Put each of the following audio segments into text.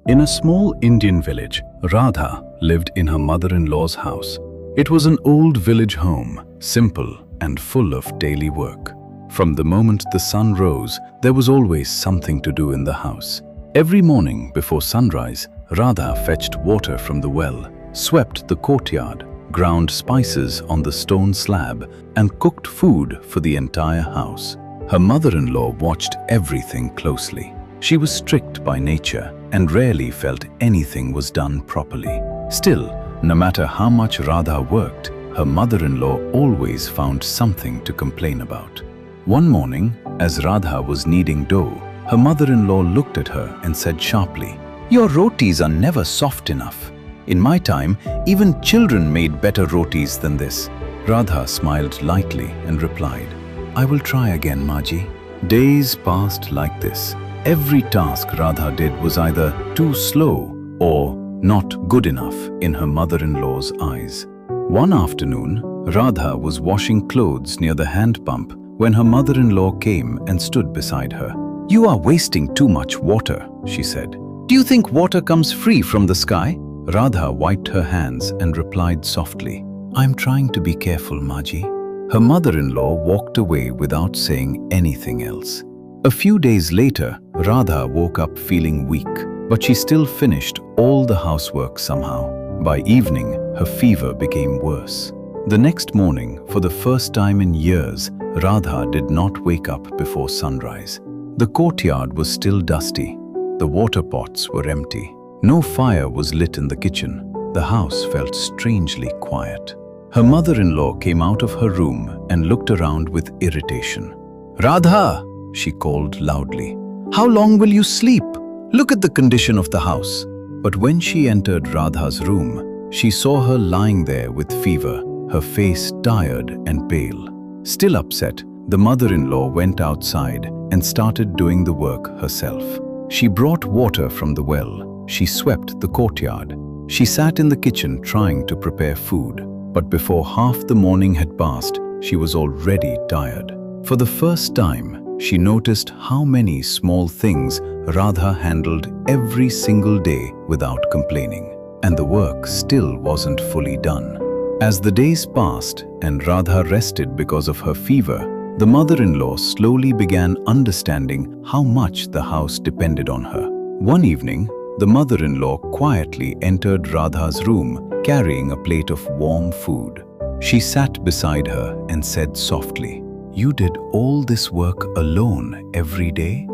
In a small Indian village, Radha lived in her mother-in-law's house. It was an old village home, simple and full of daily work. From the moment the sun rose, there was always something to do in the house. Every morning before sunrise, Radha fetched water from the well, swept the courtyard, ground spices on the stone slab, and cooked food for the entire house. Her mother-in-law watched everything closely. She was strict by nature and rarely felt anything was done properly. Still, no matter how much Radha worked, her mother-in-law always found something to complain about. One morning, as Radha was kneading dough, her mother-in-law looked at her and said sharply, "Your rotis are never soft enough. In my time, even children made better rotis than this." Radha smiled lightly and replied, "I will try again, Maji." Days passed like this. Every task Radha did was either too slow or not good enough in her mother-in-law's eyes. One afternoon, Radha was washing clothes near the hand pump when her mother-in-law came and stood beside her. "You are wasting too much water," she said. "Do you think water comes free from the sky?" Radha wiped her hands and replied softly, "I'm trying to be careful, Maji." Her mother-in-law walked away without saying anything else. A few days later, Radha woke up feeling weak, but she still finished all the housework somehow. By evening, her fever became worse. The next morning, for the first time in years, Radha did not wake up before sunrise. The courtyard was still dusty. The water pots were empty. No fire was lit in the kitchen. The house felt strangely quiet. Her mother-in-law came out of her room and looked around with irritation. "Radha!" she called loudly. "How long will you sleep? Look at the condition of the house." But when she entered Radha's room, she saw her lying there with fever, her face tired and pale. Still upset, the mother-in-law went outside and started doing the work herself. She brought water from the well. She swept the courtyard. She sat in the kitchen trying to prepare food. But before half the morning had passed, she was already tired. For the first time, she noticed how many small things Radha handled every single day without complaining. And the work still wasn't fully done. As the days passed and Radha rested because of her fever, the mother-in-law slowly began understanding how much the house depended on her. One evening, the mother-in-law quietly entered Radha's room carrying a plate of warm food. She sat beside her and said softly, "You did all this work alone every day?"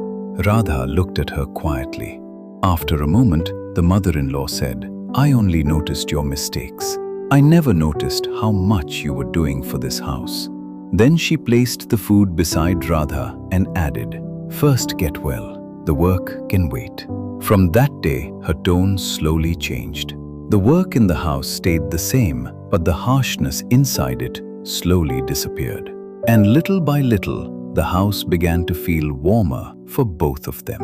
Radha looked at her quietly. After a moment, the mother-in-law said, "I only noticed your mistakes. I never noticed how much you were doing for this house." Then she placed the food beside Radha and added, "First get well. The work can wait." From that day, her tone slowly changed. The work in the house stayed the same, but the harshness inside it slowly disappeared. And little by little, the house began to feel warmer for both of them.